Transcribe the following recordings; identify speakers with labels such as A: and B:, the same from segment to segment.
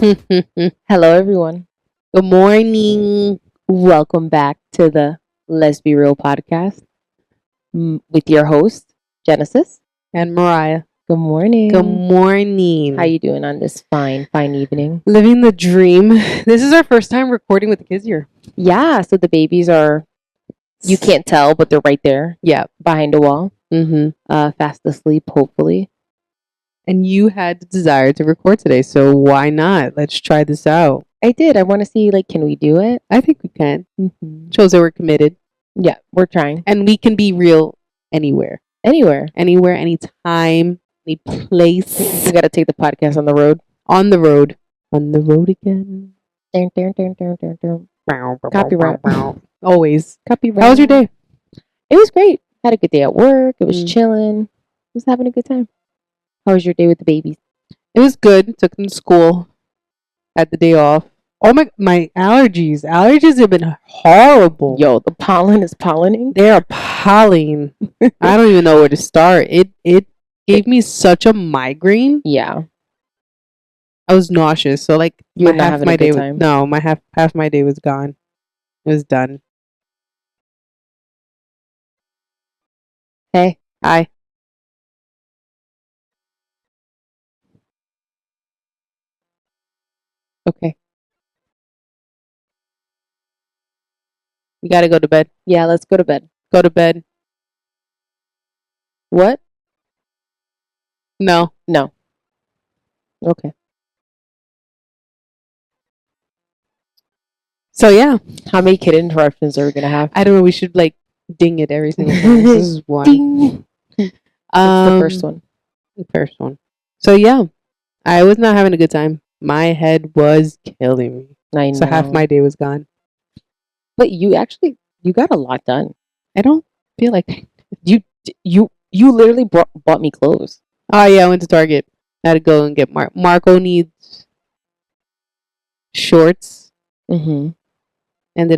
A: Hello, everyone.
B: Good morning.
A: Welcome back to the LesBi Real podcast with your host, Genesis.
B: And Mariah.
A: Good morning.
B: Good morning.
A: How you doing on this fine evening?
B: Living the dream. This is our first time recording with the kids here.
A: Yeah, so the babies are, you can't tell, but they're right there.
B: Yeah.
A: Behind a wall. Fast asleep, hopefully.
B: And you had the desire to record today, so why not? Let's try this out.
A: I did. I want to see, can we do it?
B: I think we can. Shows that we're committed.
A: Yeah, we're trying.
B: And we can be real anywhere.
A: Anywhere,
B: anytime, any place.
A: We got to take the podcast on the road.
B: On the road. On the road again.
A: Copyright.
B: Always.
A: Copyright.
B: How was your day?
A: It was great. Had a good day at work. It was chilling. Was having a good time. How was your day with the babies?
B: It was good. Took them to school. Had the day off. Oh my allergies. Allergies have been horrible.
A: Yo, the pollen is pollening.
B: They are pollen. I don't even know where to start. It gave me such a migraine.
A: Yeah.
B: I was nauseous. So
A: you're not having a good time.
B: No, my half my day was gone. It was done.
A: Hey.
B: Hi. Okay. You gotta go to bed.
A: Yeah, let's go to bed.
B: Go to bed.
A: What?
B: No.
A: No. Okay.
B: So yeah.
A: How many kid interruptions are we gonna have?
B: I don't know. We should ding it every single time. This is one.
A: Ding. That's the first one.
B: The first one. So yeah, I was not having a good time. My head was killing me.
A: I know.
B: So half my day was gone.
A: But you got a lot done.
B: I don't feel like
A: you literally bought me clothes.
B: Oh yeah, I went to Target. I had to go and get Marco needs shorts. Ended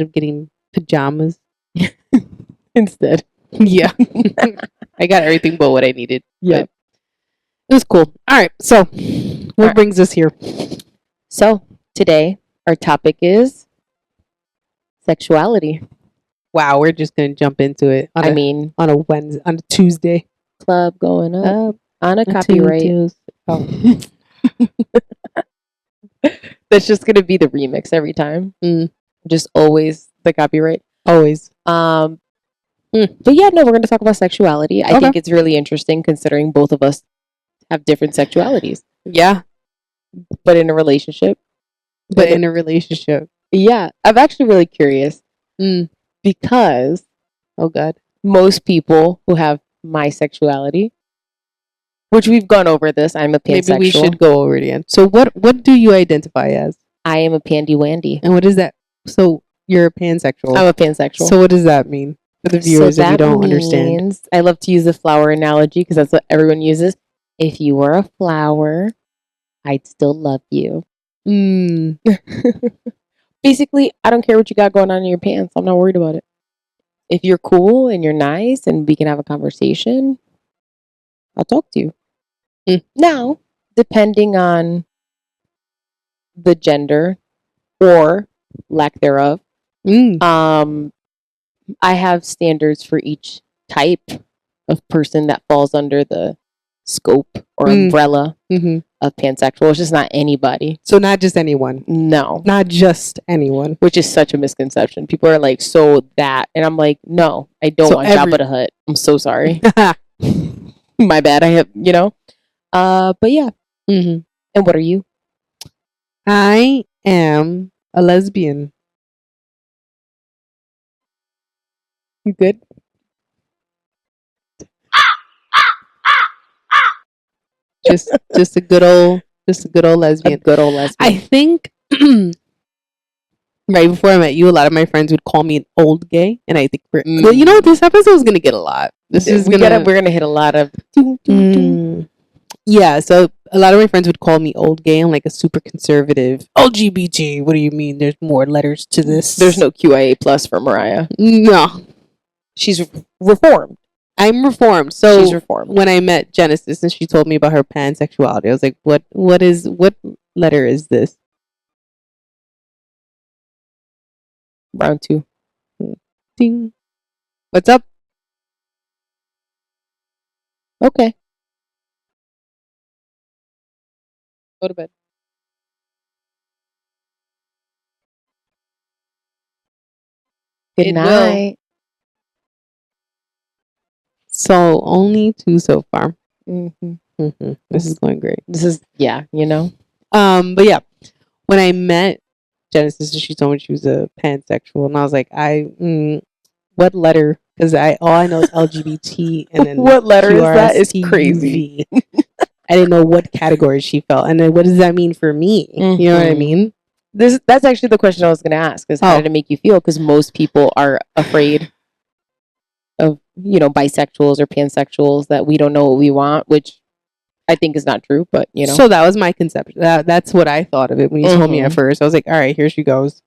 B: up getting pajamas
A: instead.
B: Yeah. I got everything but what I needed.
A: Yeah.
B: It was cool. All right. So what brings us here?
A: So today our topic is sexuality.
B: Wow, we're just gonna jump into it. On a Wednesday, on a Tuesday.
A: Club going up on a copyright.
B: Oh.
A: That's just gonna be the remix every time. Just always the copyright.
B: Always.
A: But yeah, no, we're gonna talk about sexuality. I think it's really interesting considering both of us have different sexualities.
B: Yeah.
A: But in a relationship. Yeah. I'm actually really curious. Because
B: oh god,
A: most people who have my sexuality, which we've gone over this, I'm a pansexual.
B: Maybe we should go over it again. So what do you identify as?
A: I am a pandy wandy.
B: And what is that? So you're a pansexual.
A: I'm a pansexual.
B: So what does that mean for the viewers if you don't understand?
A: I love to use the flower analogy because that's what everyone uses. If you were a flower, I'd still love you. Basically, I don't care what you got going on in your pants. I'm not worried about it. If you're cool and you're nice and we can have a conversation, I'll talk to you. Now, depending on the gender or lack thereof, I have standards for each type of person that falls under the scope or umbrella of pansexual. It's just not anybody.
B: So not just anyone.
A: No.
B: Not just anyone.
A: Which is such a misconception. People are like, so that. And I'm like, no, I don't want Jabba the Hutt. I'm so sorry. My bad. I have, but yeah. And what are you?
B: I am a lesbian.
A: You good?
B: Just a good old lesbian.
A: A good old lesbian.
B: I think right before I met you, a lot of my friends would call me an old gay, and I think well, this episode is gonna get a lot. We're
A: gonna hit a lot of.
B: Yeah, so a lot of my friends would call me old gay and like a super conservative LGBT. What do you mean? There's more letters to this.
A: There's no QIA plus for Mariah.
B: No,
A: she's reformed.
B: I'm reformed. So
A: she's reformed.
B: When I met Genesis and she told me about her pansexuality, I was like, what letter is this?
A: Round 2.
B: Ding. What's up?
A: Okay. Go to bed. Good
B: It will.
A: night.
B: So only 2 so far.
A: Mm-hmm.
B: This is going great.
A: This is, yeah, you know.
B: But yeah, when I met Genesis, she told me she was a pansexual, and I was like, what letter? Because all I know is LGBT, and then
A: What letter is that? It's crazy.
B: I didn't know what category she felt, and then what does that mean for me? You know what I mean?
A: That's actually the question I was going to ask: is how did it make you feel? Because most people are afraid of, you know, bisexuals or pansexuals, that we don't know what we want, which I think is not true, but you know.
B: So that was my conception. That's what I thought of it when you told me at first. I was like, all right, here she goes.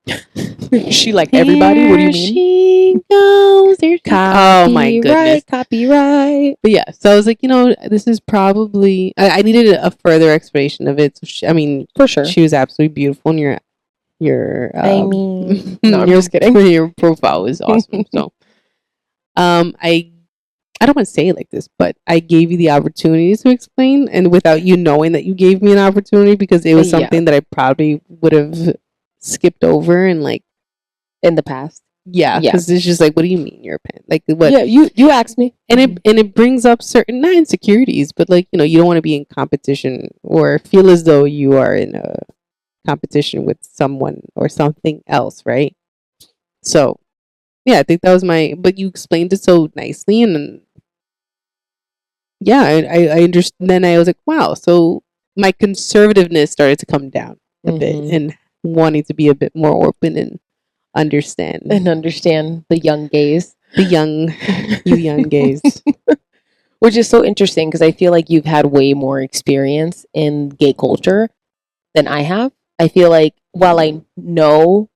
A: She like everybody? What do you mean?
B: She goes. There she
A: Oh my goodness. Copyright.
B: But yeah, so I was like, you know, this is probably, I needed a further explanation of it. So I mean,
A: for sure,
B: she was absolutely beautiful, and your
A: I mean, no, I'm just kidding.
B: Your profile was awesome. So, I don't want to say it like this, but I gave you the opportunity to explain, and without you knowing that you gave me an opportunity, because it was something that I probably would have skipped over and like
A: in the past.
B: Yeah, because it's just like, what do you mean you're a pan? Like what?
A: Yeah, you asked me,
B: and it brings up certain not insecurities, but like, you know, you don't want to be in competition or feel as though you are in a competition with someone or something else, right? So yeah, I think that was but you explained it so nicely, and then yeah, I understand. Then I was like, wow, so my conservativeness started to come down a bit, and wanting to be a bit more open and understand
A: the young gays,
B: you young gays.
A: Which is so interesting, because I feel like you've had way more experience in gay culture than I have. I feel like while I know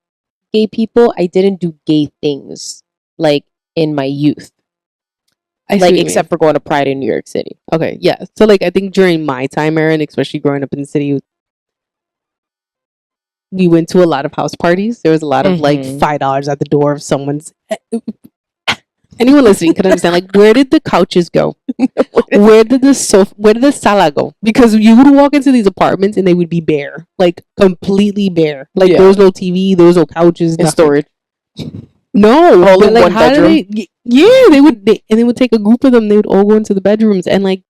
A: gay people, I didn't do gay things like in my youth. Like, except for going to Pride in New York City.
B: Okay, yeah. So like, I think during my time era, and especially growing up in the city, we went to a lot of house parties. There was a lot of like $5 at the door of someone's. Anyone listening could understand, like, where did the couches go? Where did the sala go? Because you would walk into these apartments and they would be bare, like completely bare. Like there was no TV, there was no couches,
A: in storage.
B: No,
A: all in
B: like,
A: one bedroom.
B: They would take a group of them. They would all go into the bedrooms, and like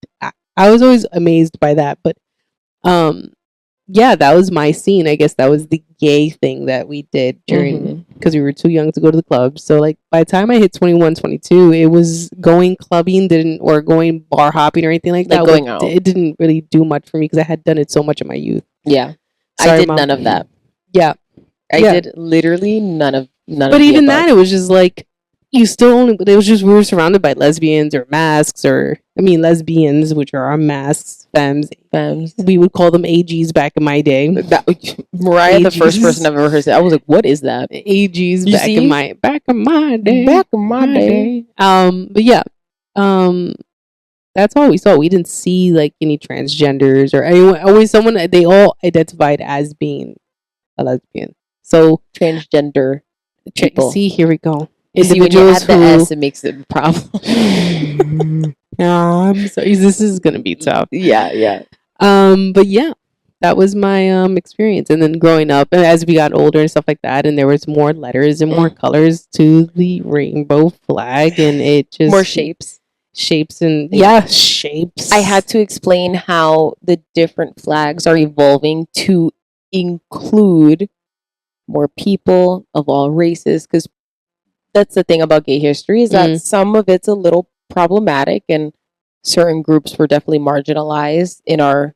B: I was always amazed by that. But yeah, that was my scene. I guess that was the gay thing that we did during, because we were too young to go to the clubs. So like by the time I hit 21, 22, it was going clubbing or going bar hopping or anything like that.
A: Going out.
B: It didn't really do much for me because I had done it so much in my youth.
A: Yeah. Sorry, I did none of that.
B: Yeah.
A: I did literally none of
B: But even that, it was just like, you still only, it was just, we were surrounded by lesbians or masks, or I mean lesbians, which are our masks, femmes. We would call them AGs back in my day.
A: Mariah, AGs. The first person I've ever heard say, I was like, what is that?
B: AGs back in my day.
A: Back in my day.
B: But yeah. That's all we saw. We didn't see like any transgenders or anyone, always someone, they all identified as being a lesbian. So
A: transgender people.
B: See, here we go.
A: See, when you add the S, it makes it a problem.
B: I'm sorry. This is gonna be tough.
A: Yeah.
B: But yeah, that was my experience. And then growing up, and as we got older and stuff like that, and there was more letters and more colors to the rainbow flag, and it just
A: more shapes
B: and shapes.
A: I had to explain how the different flags are evolving to include more people of all races, because that's the thing about gay history, is that some of it's a little problematic, and certain groups were definitely marginalized in our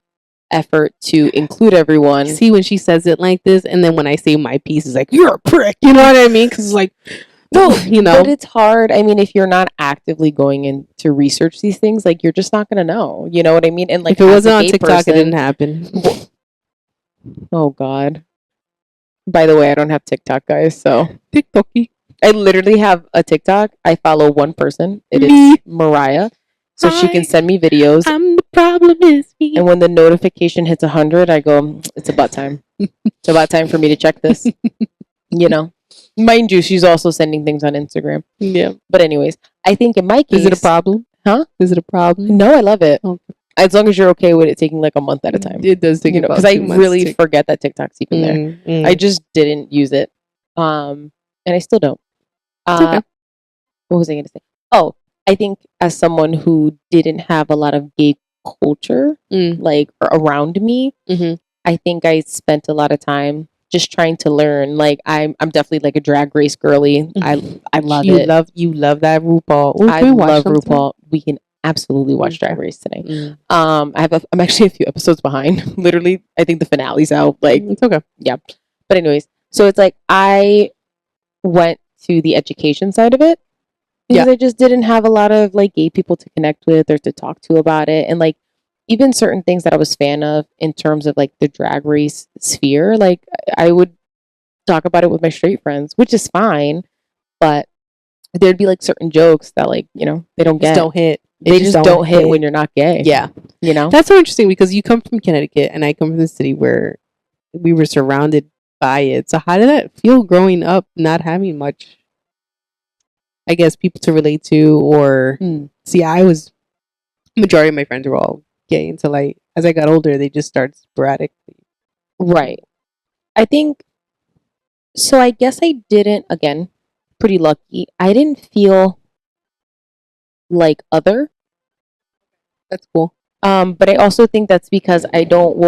A: effort to include everyone.
B: See, when she says it like this, and then when I say my piece, is like, you're a prick, you know what I mean? Because like,
A: no, you know, but it's hard. I mean, if you're not actively going in to research these things, like, you're just not gonna know, you know what I mean? And like,
B: if it wasn't on TikTok, it didn't happen.
A: Oh God. By the way, I don't have TikTok, guys, so
B: TikToky.
A: I literally have a TikTok. I follow one person. It is Mariah. So she can send me videos.
B: The problem is me.
A: And when the notification hits 100, I go, it's about time. It's about time for me to check this. You know? Mind you, she's also sending things on Instagram.
B: Yeah.
A: But anyways, I think in my case,
B: Is it a problem?
A: Huh?
B: Is it a problem?
A: No, I love it.
B: Okay.
A: As long as you're okay with it taking like a month at a time.
B: It does take about
A: because I
B: 2 months
A: really
B: to-
A: forget that TikTok's even there. I just didn't use it, and I still don't.
B: okay.
A: What was I going to say? Oh, I think as someone who didn't have a lot of gay culture like around me, I think I spent a lot of time just trying to learn. Like I'm definitely like a Drag Race girly. I love it.
B: You love that RuPaul.
A: I love RuPaul. We can absolutely watch Drag Race today. I'm actually a few episodes behind. Literally, I think the finale's out. Like
B: it's okay.
A: Yeah. But anyways, so it's like I went to the education side of it because I just didn't have a lot of like gay people to connect with or to talk to about it. And like even certain things that I was fan of in terms of like the Drag Race sphere, like I would talk about it with my straight friends, which is fine, but there'd be like certain jokes that like, they don't get.
B: Don't hit.
A: They just don't hit when you're not gay.
B: Yeah. That's so interesting because you come from Connecticut and I come from the city where we were surrounded by it. So how did that feel growing up not having much, I guess, people to relate to or see? Majority of my friends were all gay until as I got older, they just started sporadically.
A: Right. I think, so I guess I didn't, again, pretty lucky. I didn't feel like other.
B: That's cool.
A: But I also think that's because I don't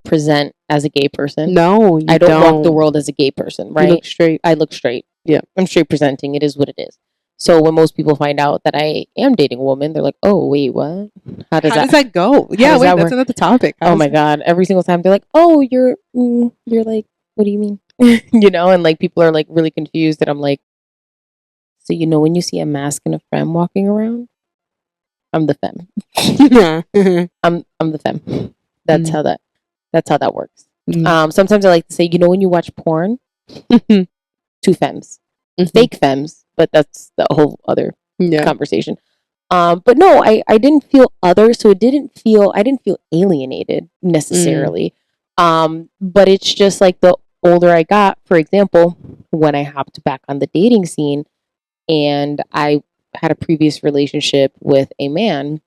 A: present as a gay person.
B: No,
A: I don't walk the world as a gay person, right?
B: You look straight.
A: I look straight.
B: Yeah.
A: I'm straight presenting. It is what it is. So when most people find out that I am dating a woman, they're like, "Oh, wait, what? How does
B: that go?" Yeah, wait, that's another topic.
A: Oh my God. Every single time they're like, "Oh, you're like, what do you mean?" And like people are like really confused and I'm like, so when you see a mask and a femme walking around, I'm the femme. I'm the femme. That's how that works. Sometimes I like to say, when you watch porn, two femmes, fake femmes, but that's the whole other conversation. But no, I didn't feel other, so I didn't feel alienated necessarily. But it's just like the older I got, for example, when I hopped back on the dating scene and I had a previous relationship with a man,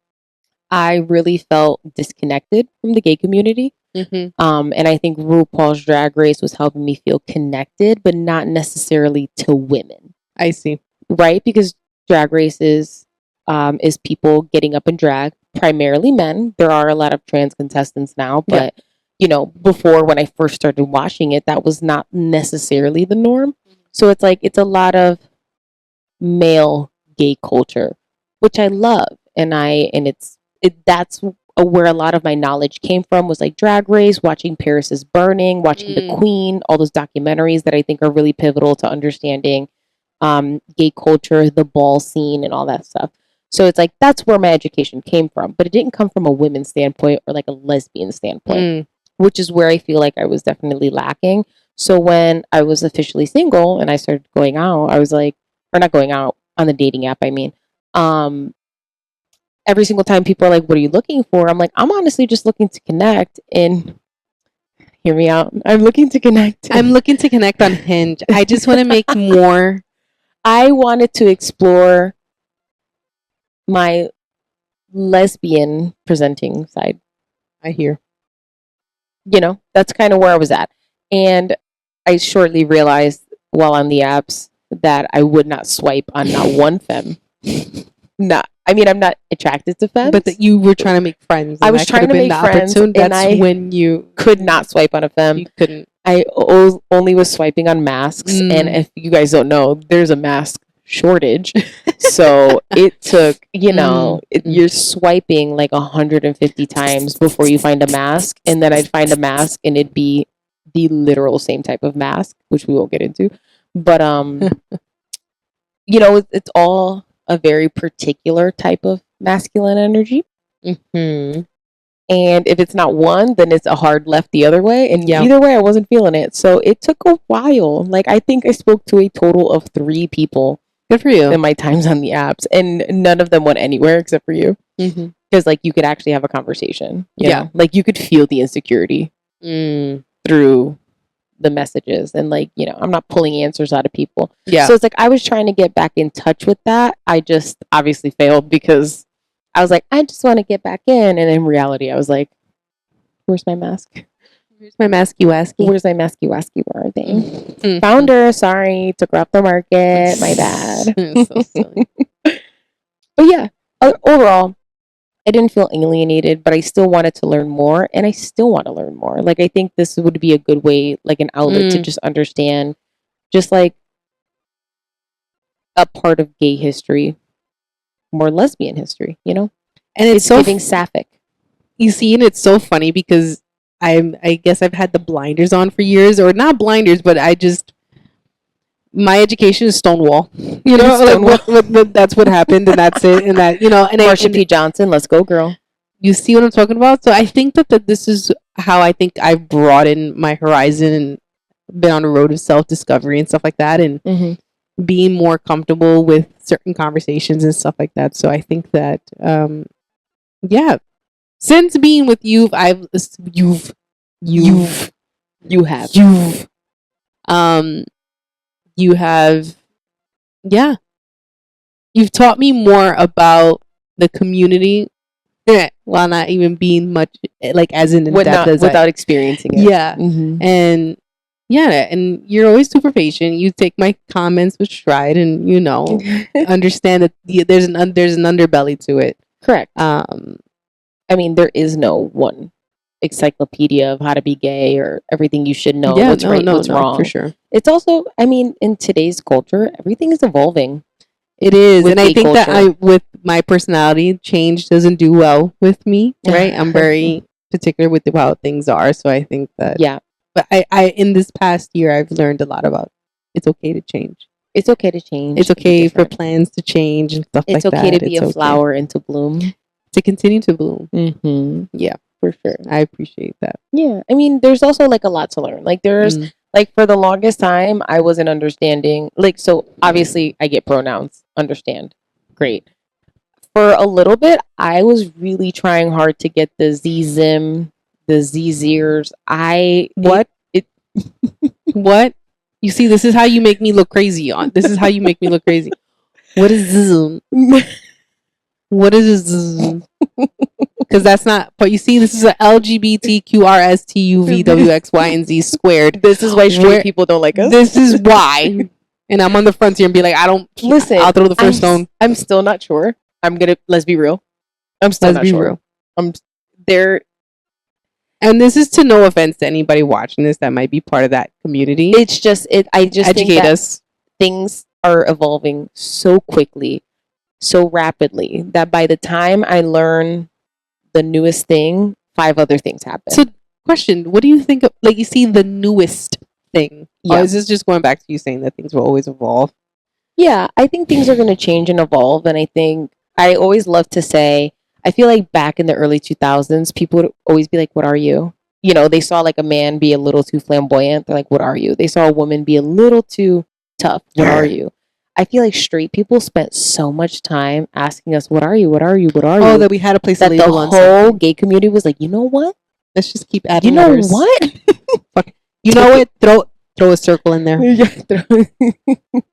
A: I really felt disconnected from the gay community. And I think RuPaul's Drag Race was helping me feel connected, but not necessarily to women.
B: I see.
A: Right? Because Drag Race is people getting up in drag, primarily men. There are a lot of trans contestants now, but before when I first started watching it, that was not necessarily the norm. So it's like it's a lot of male gay culture, which I love, that's where a lot of my knowledge came from, was like Drag Race, watching Paris is Burning, watching The Queen, all those documentaries that I think are really pivotal to understanding gay culture, the ball scene, and all that stuff. So it's like that's where my education came from, but it didn't come from a women's standpoint or like a lesbian standpoint, which is where I feel like I was definitely lacking. So when I was officially single and I started going out, I was like, or not going out on the dating app, I mean, every single time people are like, "What are you looking for?" I'm like, I'm honestly just looking to connect. And hear me out. I'm looking to connect.
B: I'm looking to connect on Hinge. I just want to make more.
A: I wanted to explore my lesbian presenting side.
B: I hear.
A: That's kind of where I was at. And I shortly realized while on the apps that I would not swipe on not one femme. I'm not attracted to femmes.
B: But that you were trying to make friends.
A: I was trying to make friends.
B: That's when you
A: could not swipe on a femme.
B: You couldn't.
A: I only was swiping on masks. And if you guys don't know, there's a mask shortage. So it took, you're swiping like 150 times before you find a mask. And then I'd find a mask and it'd be the literal same type of mask, which we won't get into. But, it's all a very particular type of masculine energy. And if it's not one, then it's a hard left the other way. And either way, I wasn't feeling it. So it took a while. Like, I think I spoke to a total of 3 people.
B: Good for you.
A: In my times on the apps. And none of them went anywhere except for you. Because, like, you could actually have a conversation. You know? Like, you could feel the insecurity through the messages, and like, you know, I'm not pulling answers out of people.
B: Yeah.
A: So it's like I was trying to get back in touch with that. I just obviously failed because I was like, I just want to get back in, and in reality, I was like, where's my mask?
B: Where's my masky wasky?
A: Where's my masky wasky? Where are they?
B: Mm-hmm.
A: Found her. Sorry, took her off the market. My bad.
B: So silly.
A: But yeah, overall, I didn't feel alienated, but I still wanted to learn more, and I still want to learn more. Like, I think this would be a good way, like an outlet to just understand, just like a part of gay history, more lesbian history, you know?
B: And it's so
A: giving sapphic.
B: You see, and it's so funny because I guess I've had the blinders on for years, or not blinders, but my education is Stonewall. You know,
A: Stonewall.
B: like that's what happened, and that's it, and that, you know, and
A: Marsha P. Johnson, let's go, girl.
B: You see what I'm talking about? So I think that this is how I think I've broadened my horizon and been on the road of self-discovery and stuff like that, and being more comfortable with certain conversations and stuff like that. So I think that, yeah, since being with you, you have, yeah, you've taught me more about the community while not even being much like as in depth as
A: without experiencing it.
B: Yeah. And yeah, and you're always super patient. You take my comments with stride, and you know, understand that there's an underbelly to it.
A: Correct. I mean, there is no one encyclopedia of how to be gay or everything you should know. What's right, what's wrong.
B: For sure.
A: It's also, I mean, in today's culture, everything is evolving.
B: It is, and I think that with my personality, change doesn't do well with me. Right, I'm very particular with how things are, so I think that But I in this past year, I've learned a lot about it's okay to change.
A: It's okay to change.
B: It's okay for plans to change and stuff like that.
A: It's okay to be a flower and to bloom.
B: To continue to bloom. Yeah, for sure. I appreciate that.
A: Yeah, I mean, there's also like a lot to learn. Like there's like for the longest time, I wasn't understanding. Like, so obviously, I get pronouns. Understand, great. For a little bit, I was really trying hard to get the Z-Zim, the Z-Zers.
B: What? You see, this is how you make me look crazy. This is how you make me look crazy. What is Zoom? What is Zoom? Because that's not. But you see, this is a LGBTQRSTUVWXYZ squared.
A: This is why straight people don't like us.
B: This is why. And I'm on the frontier and be like, I don't
A: listen.
B: I'll throw the first stone.
A: I'm still not sure. Let's be real. I'm still not sure. I'm there.
B: And this is to no offense to anybody watching this that might be part of that community.
A: It's just I just
B: educate
A: think that
B: us.
A: Things are evolving so quickly, so rapidly that by the time I learn the newest thing, 5 other things happen.
B: So, question: what do you think of? Like, you see the newest thing?
A: Yeah.
B: Or is this just going back to you saying that things will always evolve?
A: Yeah, I think things are going to change and evolve, and I think I always love to say. I feel like back in the early 2000s, people would always be like, what are you? You know, they saw like a man be a little too flamboyant. They're like, what are you? They saw a woman be a little too tough. What are you? I feel like straight people spent so much time asking us, what are you? What are you? What are you?
B: Oh, that we had a place to label on
A: the whole
B: something.
A: Gay community was like, you know what?
B: Let's just keep adding
A: You know
B: letters.
A: what?
B: Fuck. You know what? Throw a circle in there.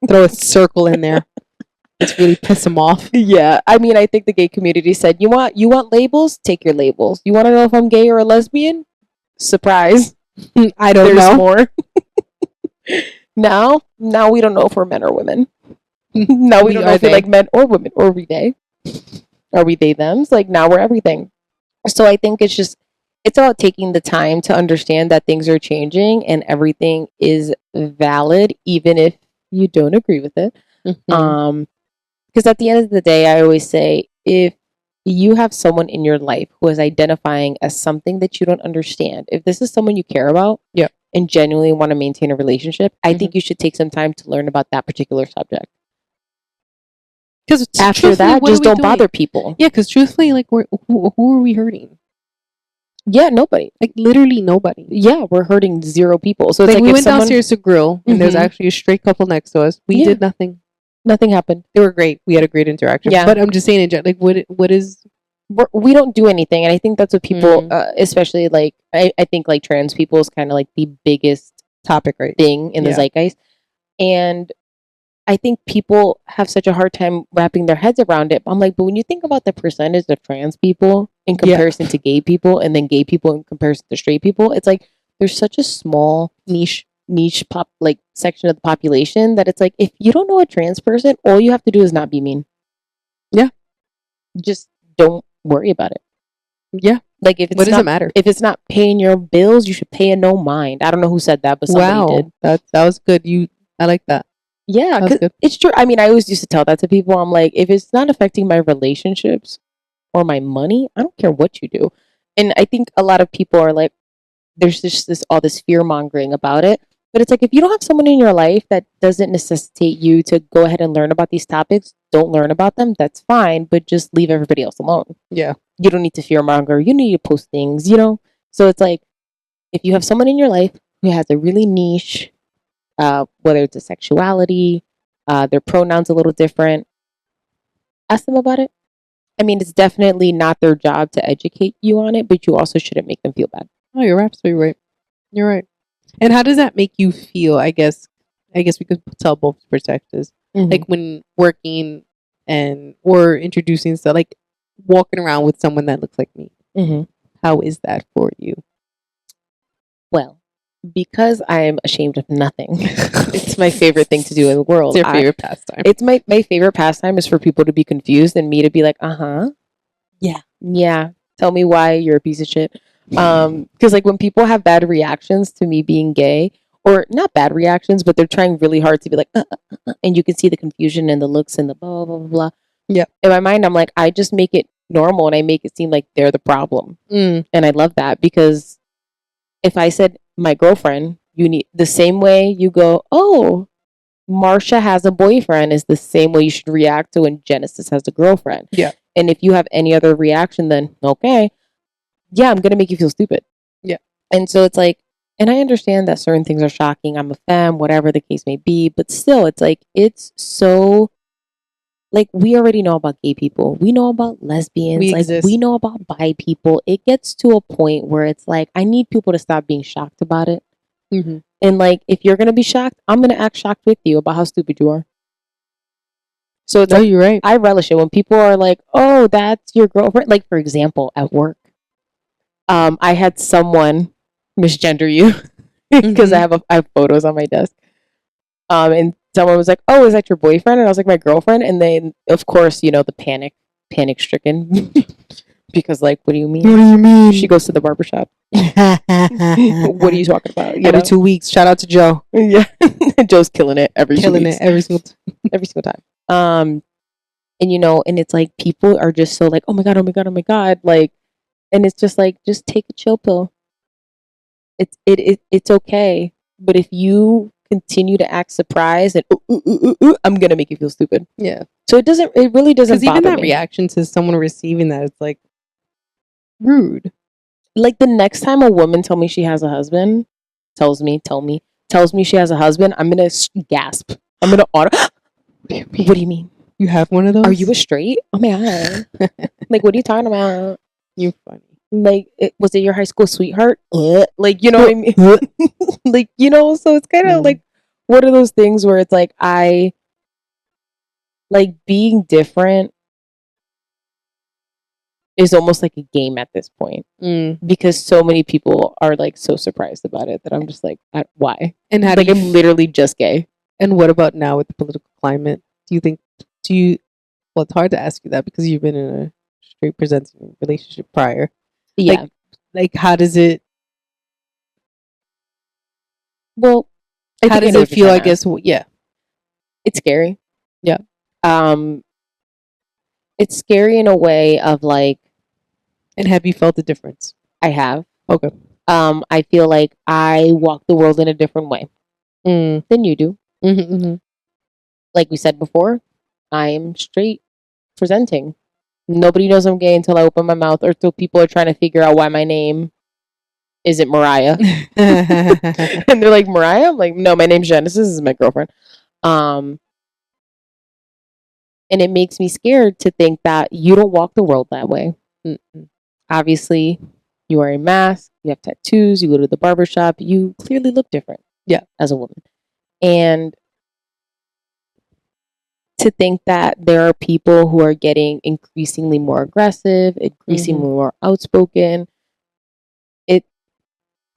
B: Throw a circle in there. It's really piss them off.
A: Yeah, I mean, I think the gay community said, you want labels? Take your labels. You want to know if I'm gay or a lesbian? Surprise.
B: I don't know.
A: There's more. Now we don't know if we're men or women. Now we don't know if we're like men or women. Or are we they? Are we they thems? Like now we're everything. So I think it's about taking the time to understand that things are changing and everything is valid, even if you don't agree with it. Because at the end of the day, I always say, if you have someone in your life who is identifying as something that you don't understand, if this is someone you care about and genuinely want to maintain a relationship, I think you should take some time to learn about that particular subject. Because after that, just don't bother people.
B: Yeah, because truthfully, like, who are we hurting?
A: Yeah, nobody.
B: Like, literally nobody.
A: Yeah, we're hurting 0 people. So it's like
B: we went downstairs to grill, and there's actually a straight couple next to us. We did nothing.
A: Nothing happened.
B: They were great. We had a great interaction.
A: Yeah.
B: But I'm just saying, like, what is...
A: We don't do anything. And I think that's what people, especially, like, I think, like, trans people is kind of, like, the biggest
B: topic, right?
A: thing in the zeitgeist. And I think people have such a hard time wrapping their heads around it. I'm like, but when you think about the percentage of trans people in comparison to gay people, and then gay people in comparison to straight people, it's like there's such a small niche pop like section of the population that it's like, if you don't know a trans person, all you have to do is not be mean.
B: Yeah.
A: Just don't worry about it.
B: Yeah.
A: Like, if it's
B: what does
A: not,
B: it matter?
A: If it's not paying your bills, you should pay it no mind. I don't know who said that, but somebody did.
B: That was good. I like that.
A: Yeah, because it's true. I mean, I always used to tell that to people. I'm like, if it's not affecting my relationships or my money, I don't care what you do. And I think a lot of people are like, there's just all this fear mongering about it. But it's like, if you don't have someone in your life that doesn't necessitate you to go ahead and learn about these topics, don't learn about them. That's fine, but just leave everybody else alone.
B: Yeah.
A: You don't need to fear monger. You need to post things, So it's like, if you have someone in your life who has a really niche, whether it's a sexuality, their pronouns a little different, ask them about it. I mean, it's definitely not their job to educate you on it, but you also shouldn't make them feel bad.
B: Oh, you're absolutely right. You're right. And how does that make you feel? I guess we could tell both perspectives. Mm-hmm. Like when working or introducing stuff, like walking around with someone that looks like me. Mm-hmm. How is that for you?
A: Well, because I'm ashamed of nothing, it's my favorite thing to do in the world.
B: It's your favorite pastime.
A: It's my favorite pastime is for people to be confused and me to be like, yeah. Tell me why you're a piece of shit. Because like when people have bad reactions to me being gay, or not bad reactions, but they're trying really hard to be like, and you can see the confusion and the looks and the blah blah blah blah.
B: Yeah.
A: In my mind, I'm like, I just make it normal and I make it seem like they're the problem, and I love that, because if I said my girlfriend, you need the same way you go, oh, Marsha has a boyfriend, is the same way you should react to when Genesis has a girlfriend.
B: Yeah.
A: And if you have any other reaction, then okay, yeah, I'm gonna make you feel stupid.
B: Yeah.
A: And so it's like, and I understand that certain things are shocking. I'm a femme, whatever the case may be, but still, it's like, it's so, like, we already know about gay people. We know about lesbians. We know about bi people. It gets to a point where it's like, I need people to stop being shocked about it. Mm-hmm. And like, if you're going to be shocked, I'm going to act shocked with you about how stupid you are. So it's
B: you're right.
A: I relish it when people are like, oh, that's your girlfriend. Like, for example, at work, I had someone misgender you because I have photos on my desk. And someone was like, oh, is that your boyfriend? And I was like, my girlfriend. And then, of course, the panic stricken. Because, like, what do you mean?
B: What do you mean?
A: She goes to the barbershop. What are you talking about?
B: Every 2 weeks. Shout out to Joe.
A: Yeah. Joe's killing it every 2 weeks.
B: Every single
A: time. And, and it's like, people are just so like, oh my God, oh my God, oh my God. Like, and it's just like, just take a chill pill. It's okay. But if you continue to act surprised and I'm gonna make you feel stupid.
B: Yeah.
A: So it really doesn't.
B: Because even that reaction to someone receiving that, it's like rude.
A: Like the next time a woman tells me she has a husband, tells me she has a husband, I'm gonna gasp. I'm gonna auto. What do you mean?
B: You have one of those?
A: Are you a straight? Oh my God. Like, what are you talking about?
B: You're funny.
A: Like, was it your high school sweetheart? Like, you know what I mean? Like, so it's kind of like one of those things where it's like, I like being different is almost like a game at this point, because so many people are like so surprised about it that I'm just like, why?
B: And how
A: like, I'm literally just gay.
B: And what about now with the political climate? Well, it's hard to ask you that because you've been in a straight presenting relationship prior.
A: Yeah.
B: Like how does it?
A: Well,
B: how does it feel? I guess. Yeah.
A: It's scary.
B: Yeah.
A: It's scary in a way of like.
B: And have you felt the difference?
A: I have.
B: Okay.
A: I feel like I walk the world in a different way than you do. Mm-hmm, mm-hmm. Like we said before, I'm straight presenting. Nobody knows I'm gay until I open my mouth, or till people are trying to figure out why my name isn't Mariah. And they're like, Mariah? I'm like, no, my name's Genesis. This is my girlfriend. And it makes me scared to think that you don't walk the world that way. Mm-mm. Obviously, you wear a mask, you have tattoos, you go to the barbershop, you clearly look different.
B: Yeah.
A: As a woman. And to think that there are people who are getting increasingly more aggressive, increasingly more outspoken,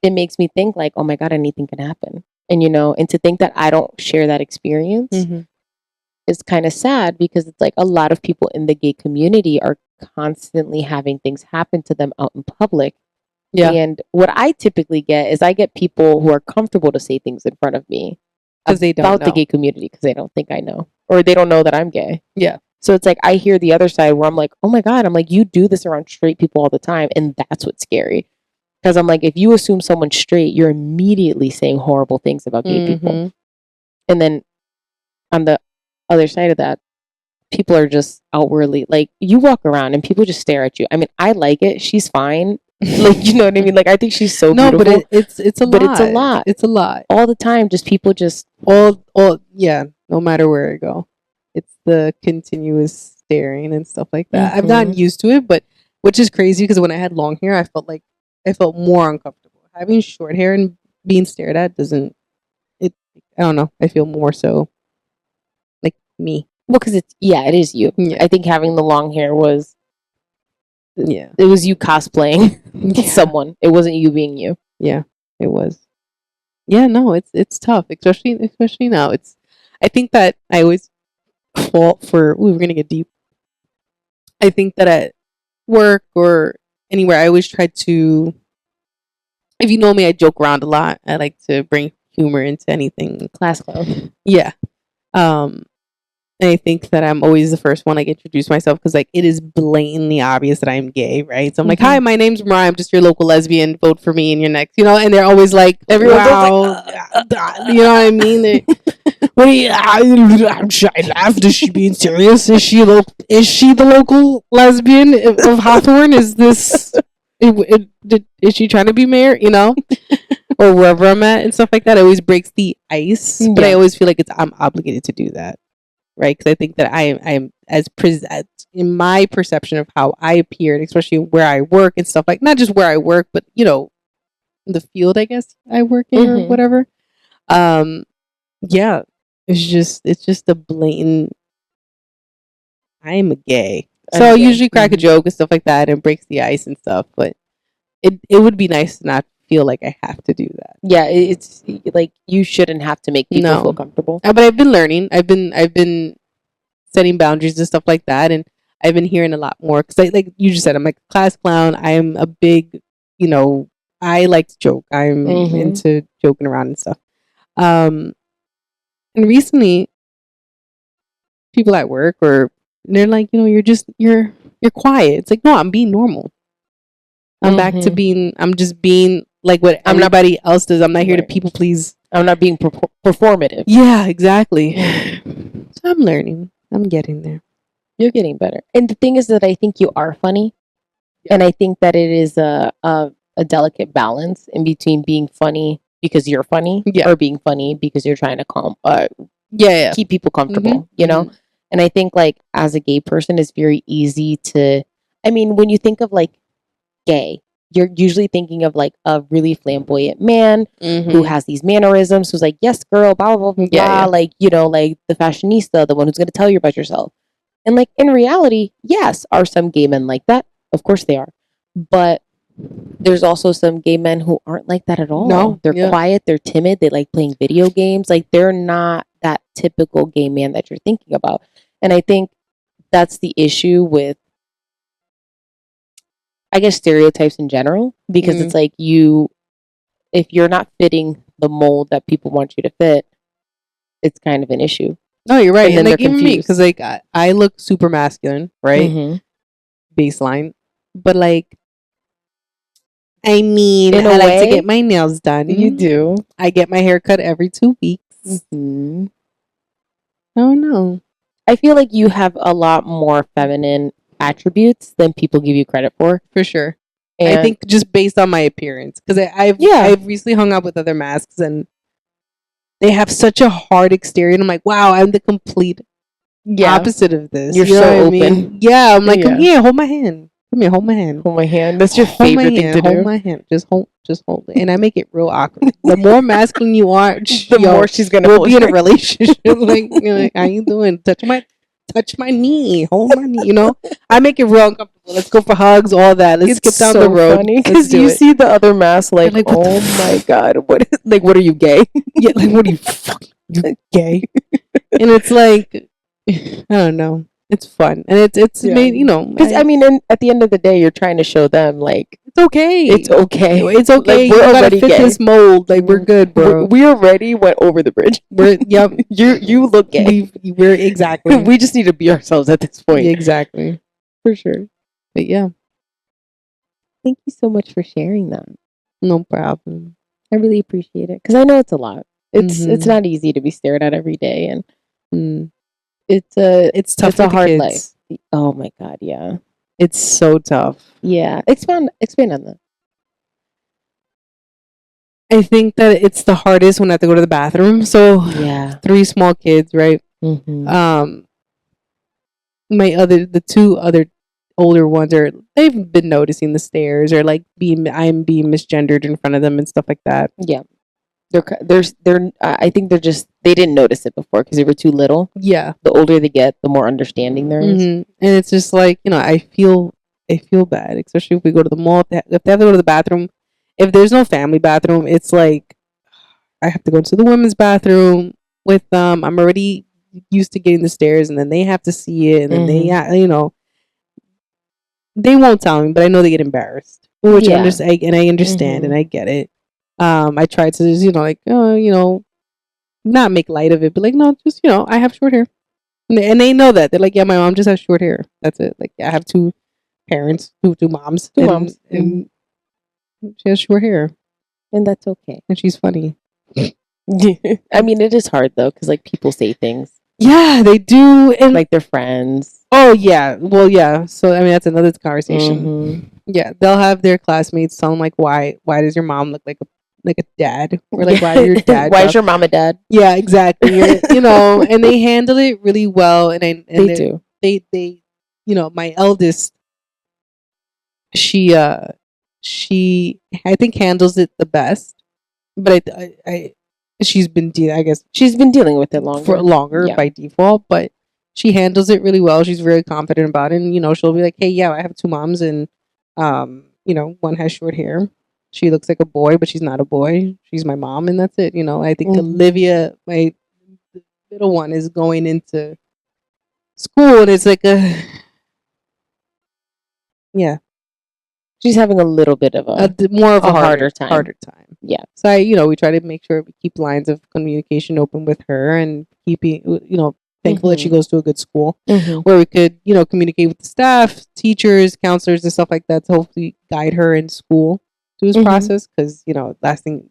A: it makes me think like, oh my God, anything can happen. And, and to think that I don't share that experience is kind of sad, because it's like a lot of people in the gay community are constantly having things happen to them out in public.
B: Yeah.
A: And what I typically get is I get people who are comfortable to say things in front of me
B: because they don't
A: about
B: know
A: the gay community, because they don't think I know, or they don't know that I'm gay.
B: Yeah.
A: So it's like I hear the other side where I'm like, oh my God, I'm like, you do this around straight people all the time. And that's what's scary. Because I'm like, if you assume someone's straight, you're immediately saying horrible things about gay people. And then on the other side of that, people are just outwardly like, you walk around and people just stare at you. I mean, I like it. She's fine. Like, you know what I mean? Like, I think she's so beautiful.
B: But it's a lot.
A: But it's a lot.
B: It's a lot.
A: All the time, just people just...
B: Yeah, no matter where I go. It's the continuous staring and stuff like that. I've gotten used to it, but which is crazy, because when I had long hair, I felt more uncomfortable. Having short hair and being stared at doesn't... I don't know. I feel more so like me.
A: Well, because it is you.
B: Yeah.
A: I think having the long hair was...
B: Yeah.
A: It was you cosplaying someone. It wasn't you being you.
B: Yeah, it was. Yeah, no, it's tough, especially now. I think that I always fault for... we're gonna get deep. I think that at work or anywhere, I always try to... if you know me, I joke around a lot. I like to bring humor into anything.
A: Class clown.
B: Yeah. And I think that I'm always the first one I introduce myself, because like it is blatantly obvious that I'm gay, right? So I'm like, hi, my name's Mariah. I'm just your local lesbian. Vote for me and you're next, and they're always like, everyone's wow. Like, you know what I mean? What do you? I laughed. Is she being serious? Is she the local lesbian of Hawthorne? Is this? Is she trying to be mayor? Or wherever I'm at and stuff like that. It always breaks the ice, but I always feel like I'm obligated to do that. Right, because I think that I am as in my perception of how I appeared, especially where I work and stuff, like not just where I work, but the field I guess I work in or whatever. Yeah, it's just a blatant. I'm a gay, so I usually crack a joke and stuff like that, and breaks the ice and stuff. But it would be nice to not feel like I have to do that.
A: Yeah, it's like you shouldn't have to make people feel comfortable.
B: But I've been learning. I've been setting boundaries and stuff like that, and I've been hearing a lot more, because like you just said, I'm like a class clown. I am a big, I like to joke. I'm into joking around and stuff. And recently, people at work they're like, you're quiet. It's like, no, I'm being normal. I'm back to being. I'm just being like what everybody else does. I'm not here to people please. I'm not being performative. Yeah, exactly. So I'm learning. I'm getting there.
A: You're getting better. And the thing is that I think you are funny. Yeah. And I think that it is a delicate balance in between being funny because you're funny or being funny because you're trying to keep people comfortable, you know? And I think like as a gay person, it's very easy to, I mean, when you think of like gay, you're usually thinking of like a really flamboyant man who has these mannerisms, who's like, yes, girl, blah, blah, blah, blah. Like, like the fashionista, the one who's going to tell you about yourself. And like in reality, yes, are some gay men like that? Of course they are. But there's also some gay men who aren't like that at all. No, they're quiet, they're timid, they like playing video games. Like they're not that typical gay man that you're thinking about. And I think that's the issue with, I guess, stereotypes in general, because it's like if you're not fitting the mold that people want you to fit, it's kind of an issue.
B: No, you're right. And like even me, because like I look super masculine, right? Baseline. But like, I mean, I like to get my nails done.
A: You do.
B: I get my hair cut every 2 weeks. Oh no.
A: I feel like you have a lot more feminine attributes than people give you credit for.
B: For sure. And I think just based on my appearance, because I've recently hung out with other masks and they have such a hard exterior, and I'm like, wow, I'm the complete opposite of this.
A: You're so open.
B: Yeah, I'm like, come here, hold my hand. Come here, hold my hand.
A: Hold my hand. That's your
B: Hold my
A: favorite thing
B: hand,
A: to
B: hold
A: do.
B: my hand. Just hold it. And I make it real awkward. The more masculine you are,
A: The more she's gonna
B: we'll
A: hold
B: be in a
A: your-
B: relationship. Like, how you doing? Touch my knee. Hold my knee. I make it real uncomfortable. Let's go for hugs, all that. Let's
A: It's
B: get down
A: so
B: the road.
A: funny
B: Let's
A: because
B: do
A: you
B: it.
A: see the other mask like,
B: Like, what the
A: oh my god, what are you gay?
B: Yeah, like, what are you fucking gay? And it's like, I don't know. It's fun, and it's
A: Yeah.
B: made.
A: Because I mean, at the end of the day, you're trying to show them like
B: it's okay.
A: it's okay.
B: It's okay.
A: Like, we're
B: you gotta
A: already
B: fit
A: gay.
B: this mold. Like, we're good, bro.
A: We already went over the bridge.
B: Yep.
A: You look gay.
B: We're exactly.
A: We just need to be ourselves at this point.
B: Yeah, exactly.
A: For sure.
B: But yeah,
A: Thank you so much for sharing that.
B: no problem.
A: I really appreciate it because I know it's a lot. It's
B: Mhm.
A: not easy to be stared at every day, and
B: Mm.
A: it's
B: tough.
A: it's a
B: with the
A: hard
B: kids.
A: life. Oh my god, yeah,
B: It's so tough.
A: yeah. Expand on that.
B: I think that it's the hardest when I have to go to the bathroom. So
A: Yeah.
B: 3 small kids, right?
A: Mm-hmm.
B: The 2 other older ones they've been noticing the stairs or like I'm being misgendered in front of them and stuff like that.
A: Yeah. They're I think they didn't notice it before because they were too little.
B: Yeah.
A: The older they get, the more understanding there is.
B: And it's just like, I feel bad, especially if we go to the mall. If they have to go to the bathroom, if there's no family bathroom, it's like I have to go to the women's bathroom with them. I'm already used to getting the stairs, and then they have to see it, and then they won't tell me, but I know they get embarrassed, which I understand, and I get it. I tried to just, not make light of it, but like, no, just, I have short hair. And they know that. They're like, yeah, my mom just has short hair. That's it. Like, yeah, I have 2 parents, 2 moms.
A: Two moms.
B: And she has short hair.
A: And that's okay.
B: And she's funny.
A: I mean, it is hard, though, because, like, people say things.
B: Yeah, they do. And
A: like, their friends.
B: Oh, yeah. Well, yeah. So, I mean, that's another conversation.
A: Mm-hmm.
B: Yeah, they'll have their classmates tell them, like, why does your mom look like a dad? Or, like, why your dad?
A: Why is your mom a dad?
B: Yeah, exactly. And they handle it really well. And they
A: do.
B: They, my eldest, she I think handles it the best. But she's been
A: dealing with it longer
B: by default, but she handles it really well. She's very confident about it, and she'll be like, "Hey, yeah, I have 2 moms, and one has short hair. She looks like a boy, but she's not a boy. She's my mom, and that's it." I think Olivia, my middle one, is going into school, and it's like
A: she's having a little bit of a harder time. Yeah.
B: So we try to make sure we keep lines of communication open with her, and keeping thankful that she goes to a good school where we could communicate with the staff, teachers, counselors, and stuff like that to hopefully guide her in school through this process. Because last thing,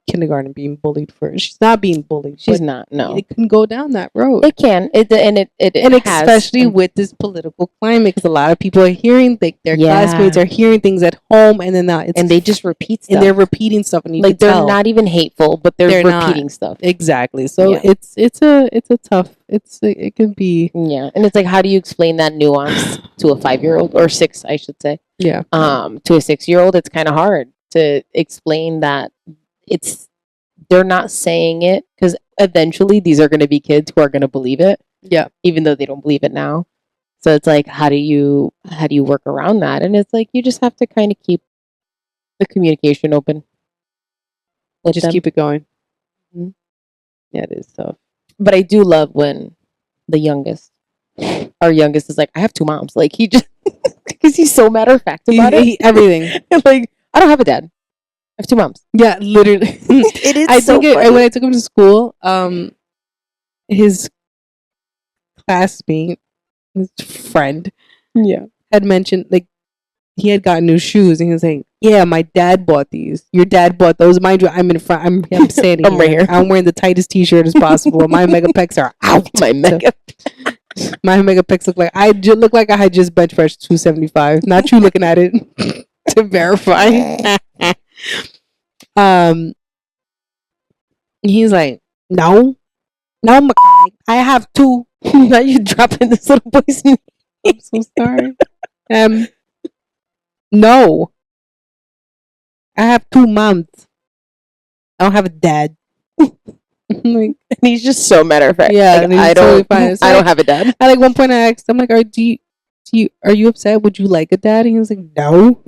B: kindergarten being bullied she's not being bullied.
A: She's not. No,
B: it can go down that road.
A: It can. And
B: especially with this political climate, because a lot of people are hearing their classmates are hearing things at home, and then
A: they just repeat stuff.
B: And they're repeating stuff, and
A: they're not even hateful, but they're repeating stuff.
B: Exactly. So it's a tough. It can be.
A: Yeah, and it's like, how do you explain that nuance to a 5-year-old or 6, I should say?
B: Yeah.
A: To a 6-year-old, it's kind of hard to explain that they're not saying it, because eventually these are going to be kids who are going to believe it.
B: Yeah.
A: Even though they don't believe it now. So it's like, how do you work around that? And it's like, you just have to kind of keep the communication open.
B: Just keep it going.
A: Mm-hmm.
B: Yeah, it is tough.
A: But I do love when our youngest is like, I have 2 moms. Like, he just, because he's so matter of fact about it.
B: Everything.
A: Like, I don't have a dad. I have 2 moms.
B: Yeah, literally.
A: It is funny.
B: When I took him to school, his classmate, his friend, had mentioned, like, he had gotten new shoes, and he was like, "Yeah, my dad bought these. Your dad bought those. Mind you, I'm in front. I'm standing.
A: I'm right here.
B: I'm wearing the tightest t-shirt as possible. My megapecs are out. My megapecs look like look like I had just bench pressed 275. Not you looking at it to verify." He's like, "No, Makai, I have 2."
A: Now you're dropping this little boy's name.
B: I'm so sorry. No. I have 2 moms. I don't have a dad.
A: Like, and he's just so matter of fact.
B: Yeah,
A: like,
B: and he's
A: I
B: totally
A: don't.
B: fine. So
A: I don't have a dad.
B: At like one point, I asked, I'm like, are you upset? Would you like a dad? And he was like, no.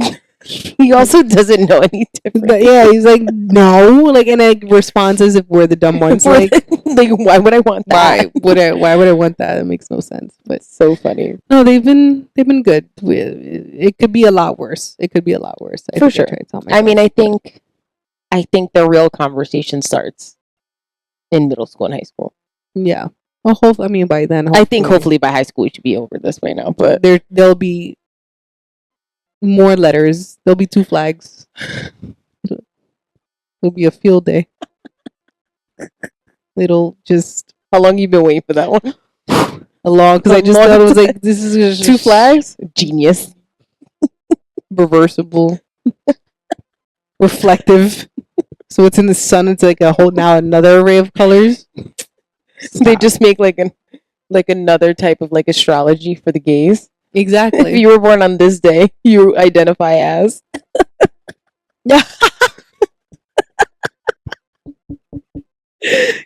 A: He also doesn't know any different.
B: But yeah, he's like, no. Like, and it responds as if we're the dumb ones. Like,
A: why would I want that?
B: Why would I want that? It makes no sense. But
A: so funny.
B: no, they've been good. It could be a lot worse. It could be a lot worse.
A: For sure. I mean, I think the real conversation starts in middle school and high school.
B: Yeah. Well, I mean, by then,
A: I think hopefully by high school we should be over this by now. But
B: there'll be more letters. There'll be 2 flags. It'll be a field day. It'll just.
A: How long you been waiting for that one?
B: A long, because I just thought it was like, this is just
A: 2 flags. Genius.
B: Reversible. Reflective. So it's in the sun. It's like another array of colors.
A: They just make like another type of like astrology for the gays.
B: Exactly.
A: If you were born on this day, you identify as.
B: Yeah.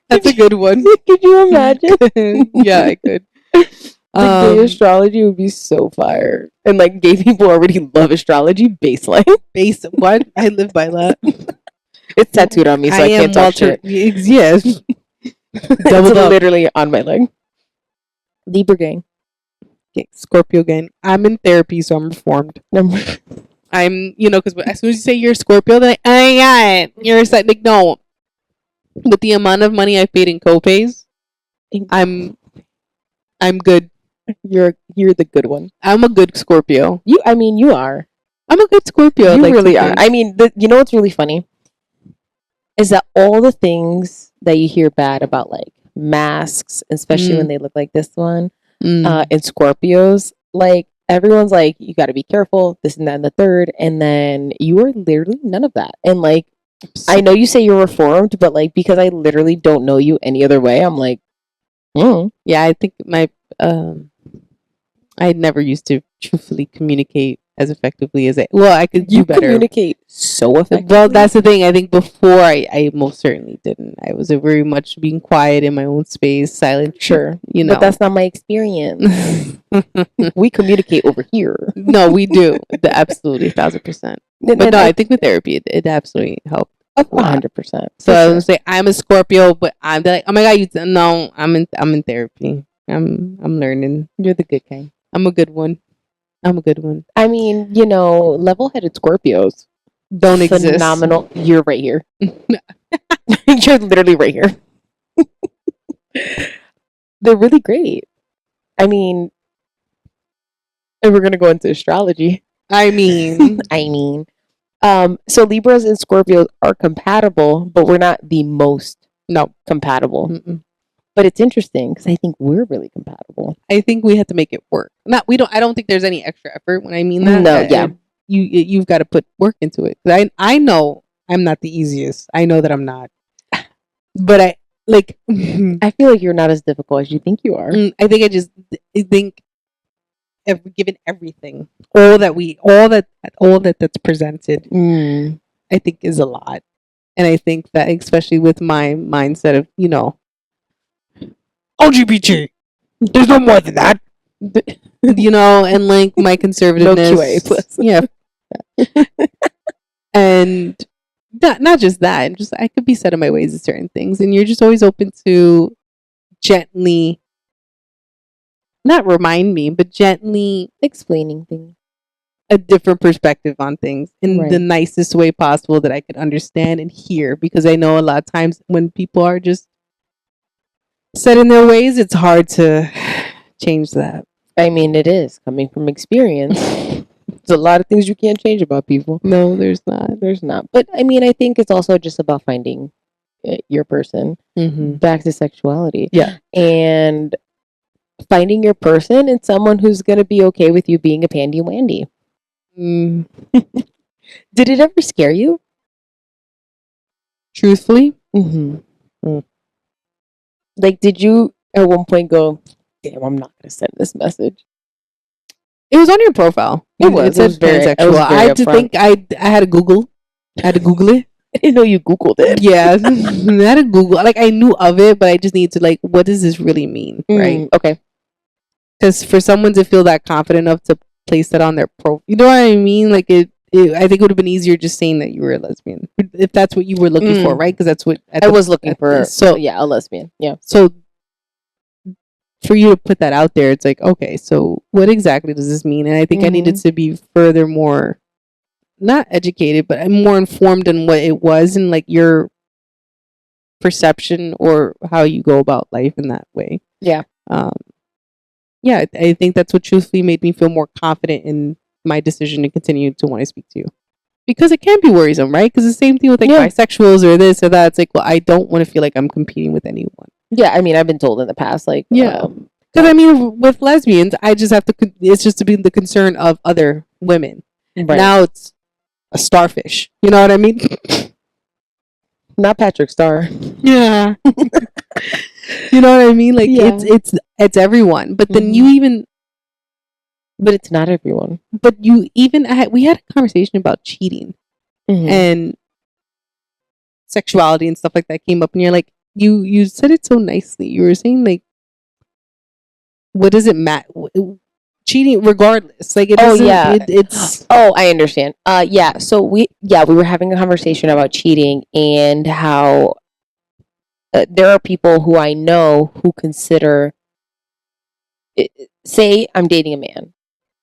B: That's a good one.
A: Could you imagine?
B: Yeah, I could.
A: The gay astrology would be so fire. And like gay people already love astrology. Baseline.
B: What? I live by that.
A: It's tattooed on me, so I can't talk shit.
B: Yes.
A: Doubled up. Literally on my leg. Libra gang.
B: Okay, Scorpio gang. I'm in therapy, so I'm reformed. I'm, because as soon as you say you're a Scorpio, they're like, oh my god, you're a like, no. With the amount of money I paid in co-pays, I'm good.
A: You're the good one.
B: I'm a good Scorpio.
A: You are.
B: I'm a good Scorpio.
A: You really are. I mean, you know what's really funny? Is that all the things that you hear bad about, like masks, especially when they look like this one, and Scorpios, like everyone's like, you got to be careful, this and that and the third, and then you are literally none of that. And like, I know you say you're reformed, but like, because I literally don't know you any other way, I'm like,
B: yeah, I think I never used to truthfully communicate as effectively as I could do better.
A: Communicate so effectively.
B: Well, that's the thing. I think before I most certainly didn't. I was very much being quiet in my own space, silent.
A: Sure, but that's not my experience. We communicate over here.
B: No, we do. Absolutely, 1,000%. But no, I think with therapy, it absolutely helped.
A: 100%.
B: So I was gonna say I'm a Scorpio, but I'm like, oh my god, no, I'm in therapy. I'm learning.
A: You're the good kind.
B: I'm a good one.
A: I mean, level-headed Scorpios
B: don't exist.
A: Phenomenal. You're right here. You're literally right here. They're really great. I mean, and we're gonna go into astrology.
B: I mean,
A: so Libras and Scorpios are compatible, but we're not the most compatible. Mm-mm. But it's interesting because I think we're really compatible.
B: I think we have to make it work. I don't think there's any extra effort when I mean that.
A: No, yeah.
B: You've got to put work into it. I know I'm not the easiest. I know that I'm not. But I
A: feel like you're not as difficult as you think you are.
B: I think given everything, all that's presented, I think is a lot. And I think that especially with my mindset of, LGBT. There's no more than that. And like my conservativeness.
A: No QA plus.
B: Yeah. And not just that, just I could be set in my ways of certain things. And you're just always open to gently, not remind me, but gently
A: explaining things.
B: A different perspective on things in the nicest way possible that I could understand and hear. Because I know a lot of times when people are just set in their ways, it's hard to change that.
A: I mean, it is coming from experience. There's a lot of things you can't change about people.
B: No, there's not.
A: But I mean, I think it's also just about finding your person. Back to sexuality.
B: Yeah.
A: And finding your person and someone who's going to be okay with you being a pandy-wandy. Did it ever scare you?
B: Truthfully?
A: Like, did you at one point go, damn, I'm not going to send this message?
B: It was on your profile. It said pansexual. I had to think. I had to Google. I had to Google it.
A: I didn't know you Googled it.
B: Yeah, I had to Google. Like I knew of it, but I just need to like, what does this really mean, right?
A: Okay.
B: Because for someone to feel that confident enough to place that on their profile, you know what I mean? Like I think it would have been easier just saying that you were a lesbian, if that's what you were looking for, right? Because that's what
A: I was looking for.
B: So
A: yeah, a lesbian. Yeah.
B: So for you to put that out there, it's like, okay, so what exactly does this mean? And I think I needed to be furthermore, not educated, but more informed on what it was and like your perception or how you go about life in that way.
A: Yeah.
B: Yeah, I think that's what truthfully made me feel more confident in my decision to continue to want to speak to you. Because it can be worrisome, right? Because the same thing with like bisexuals or this or that. It's like, well, I don't want to feel like I'm competing with anyone.
A: Yeah, I mean, I've been told in the past, like,
B: because I mean, with lesbians, I just have to. It's just to be the concern of other women. Right. Now it's a starfish. You know what I mean?
A: Not Patrick Star.
B: Yeah. You know what I mean? Like it's everyone. But then you even.
A: But it's not everyone.
B: But you even we had a conversation about cheating and sexuality and stuff like that came up, and you're like, you said it so nicely. You were saying like, what does it matter? Cheating, regardless. Like it doesn't. It's.
A: Oh, I understand. Yeah. So we were having a conversation about cheating and how there are people who I know who consider. Say I'm dating a man.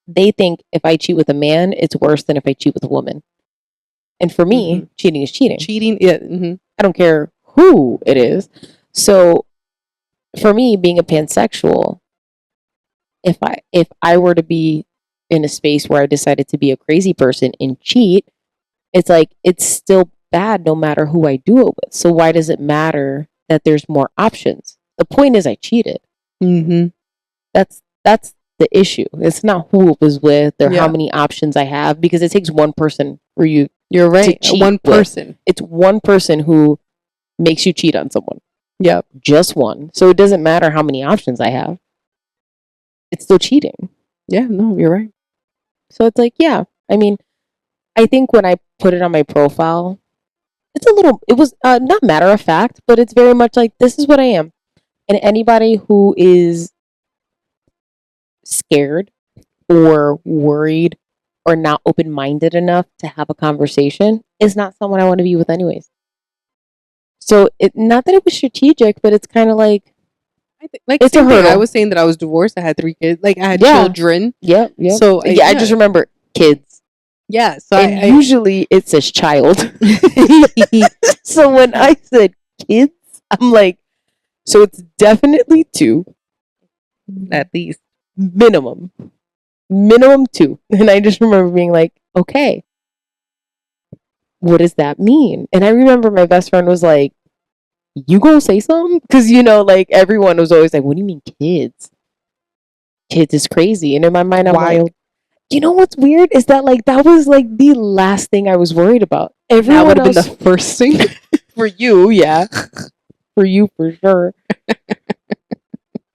A: They think if I cheat with a man, it's worse than if I cheat with a woman. And for me, cheating is cheating.
B: Cheating, yeah.
A: I don't care who it is. So for me, being a pansexual, if I were to be in a space where I decided to be a crazy person and cheat, it's like it's still bad no matter who I do it with. So why does it matter that there's more options? The point is I cheated. That's the issue. It's not who it was with or how many options I have, because it takes one person for you.
B: You're right. One person.
A: With. It's one person who makes you cheat on someone.
B: Yep.
A: Just one. So it doesn't matter how many options I have. It's still cheating.
B: Yeah, no, you're right.
A: So it's like, yeah. I mean, I think when I put it on my profile, it was not matter of fact, but it's very much like, this is what I am. And anybody who is scared or worried or not open-minded enough to have a conversation is not someone I want to be with anyways. So not that it was strategic, but it's kind of like,
B: it's a hurdle. I was saying that I was divorced. I had 3 kids. Like I had children.
A: Yep. So I just remember kids.
B: Yeah. So
A: usually it says child. So when I said kids, I'm like, so it's definitely 2.
B: At least.
A: Minimum 2. And I just remember being like, okay, what does that mean? And I remember my best friend was like, you gonna say something? Because like everyone was always like, what do you mean kids is crazy? And in my mind I'm
B: wild.
A: Like, you know what's weird is that like that was like the last thing I was worried about.
B: Everyone would have been the first thing.
A: For you, yeah. For you for sure.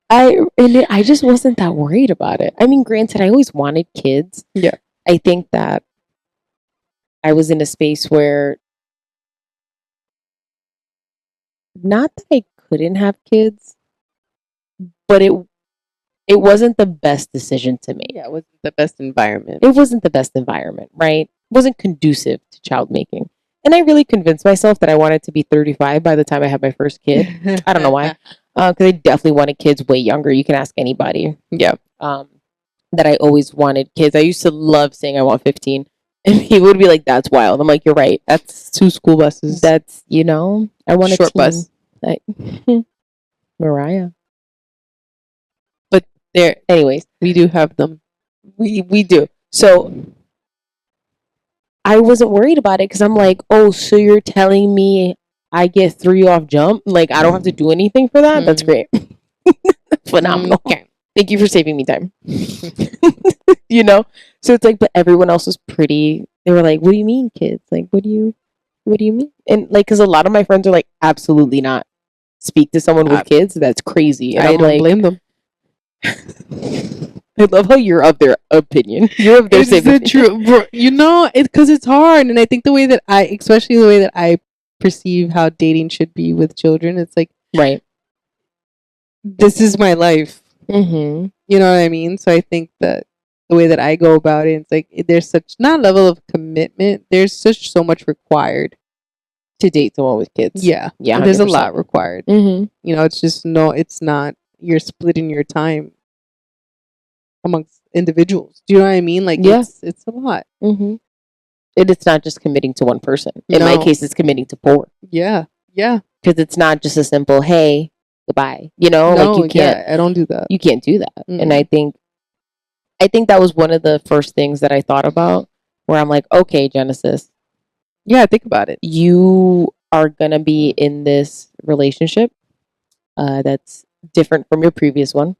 A: I just wasn't that worried about it. I mean, granted, I always wanted kids.
B: Yeah.
A: I think that I was in a space where, not that I couldn't have kids, but it wasn't the best decision to make.
B: Yeah, it wasn't the best environment.
A: It wasn't the best environment, right? It wasn't conducive to child making. And I really convinced myself that I wanted to be 35 by the time I had my first kid. I don't know why. Because I definitely wanted kids way younger. You can ask anybody.
B: Yeah.
A: That I always wanted kids. I used to love saying I want 15. And he would be like, that's wild. I'm like, you're right.
B: That's 2 school buses.
A: That's, I want a
B: short bus.
A: Like, Mariah.
B: But
A: anyways,
B: we do have them.
A: We do. So I wasn't worried about it because I'm like, oh, so you're telling me I get 3 off jump? Like, I don't have to do anything for that? That's great. Phenomenal.
B: Okay.
A: Thank you for saving me time. So it's like, but everyone else was pretty. They were like, what do you mean, kids? Like, what do you mean? And like, because a lot of my friends are like, absolutely not. Speak to someone with kids? That's crazy. And
B: I don't blame them.
A: I love how you're of their opinion. You're of their
B: It's the
A: sympathy.
B: truth, bro. You know, it's because it's hard, and I think the way that especially the way that I perceive how dating should be with children, it's like,
A: Right.
B: this is my life.
A: Mm-hmm.
B: You know what I mean? So I think that the way that I go about it, it's like there's such not level of commitment. There's so much required
A: To date someone with kids.
B: Yeah,
A: Yeah.
B: there's a
A: 100%.
B: lot required.
A: Mm-hmm.
B: You know, it's just it's not. You're splitting your time amongst individuals. Do you know what I mean? Like,
A: Yeah.
B: it's a lot.
A: Mm-hmm. And it's not just committing to one person. In my case, it's committing to 4.
B: Yeah.
A: Because it's not just a simple, hey, goodbye. You know,
B: No,
A: like you can't.
B: Yeah, I don't do that.
A: You can't do that.
B: Mm-mm.
A: And I think that was one of the first things that I thought about, where I'm like, okay, Genesis.
B: Yeah, think about it.
A: You are gonna be in this relationship that's different from your previous one.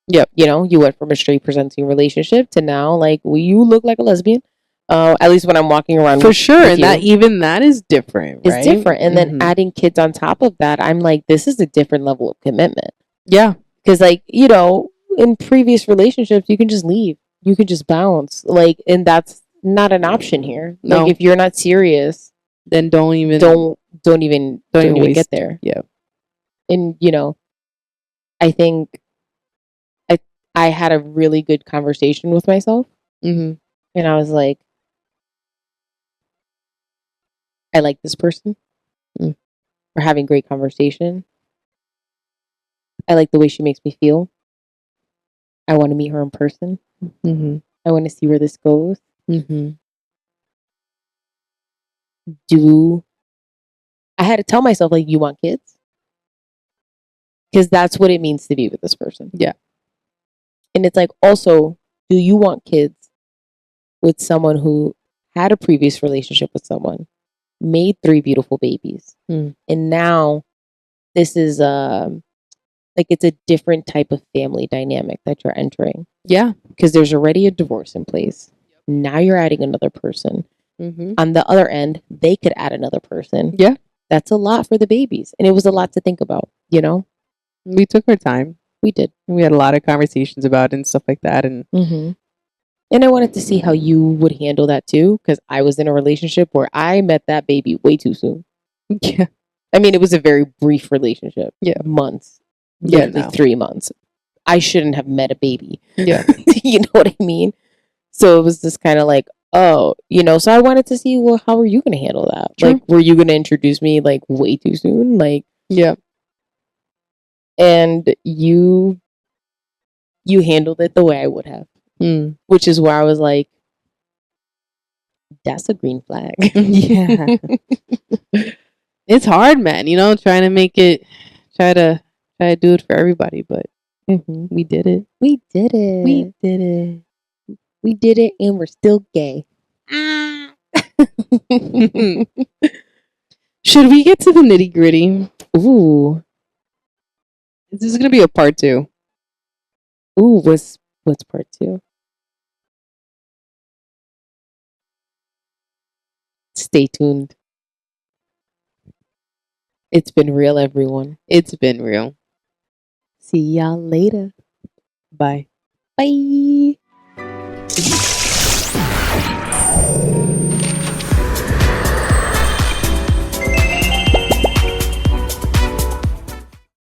B: Yep.
A: You know, you went from a straight presenting relationship to now, like, you look like a lesbian. At least when I'm walking around,
B: For sure,
A: with
B: and that is different.
A: It's
B: right?
A: different, and then adding kids on top of that, I'm like, this is a different level of commitment.
B: Yeah,
A: because like, you know, in previous relationships, you can just leave, you can just bounce, like, and that's not an option here.
B: No.
A: Like, if you're not serious,
B: then don't even
A: get there.
B: Yeah,
A: and you know, I think I had a really good conversation with myself.
B: Mm-hmm.
A: And I was like, I like this person. We're having great conversation. I like the way she makes me feel. I want to meet her in person.
B: Mm-hmm.
A: I want to see where this goes.
B: Mm-hmm.
A: I had to tell myself, like, you want kids? Because that's what it means to be with this person.
B: Yeah.
A: And it's like, also, do you want kids with someone who had a previous relationship with someone, made 3 beautiful babies, and now this is like, it's a different type of family dynamic that you're entering.
B: Yeah,
A: because there's already a divorce in place. Now you're adding another person.
B: Mm-hmm.
A: On the other end, they could add another person.
B: Yeah,
A: that's a lot for the babies, and it was a lot to think about. You know,
B: we took our time.
A: We did.
B: We had a lot of conversations about it and stuff like that, and
A: and I wanted to see how you would handle that too, because I was in a relationship where I met that baby way too soon.
B: Yeah,
A: I mean, it was a very brief relationship.
B: Yeah,
A: months.
B: Yeah,
A: Literally
B: no.
A: 3 months. I shouldn't have met a baby.
B: Yeah.
A: You know what I mean? So it was just kind of like, oh, you know, so I wanted to see, well, how are you going to handle that?
B: True.
A: Like, were you going to introduce me like way too soon? Like,
B: Yeah.
A: And you handled it the way I would have, which is where I was like, that's a green flag.
B: Yeah. It's hard, man. You know, trying to make it, try to do it for everybody, but we did it.
A: We did it.
B: We did it.
A: We did it, and we're still gay.
B: Should we get to the nitty gritty?
A: Ooh.
B: This is gonna be a part 2.
A: Ooh, what's part 2? Stay tuned. It's been real, everyone.
B: It's been real.
A: See y'all later.
B: Bye.
A: Bye.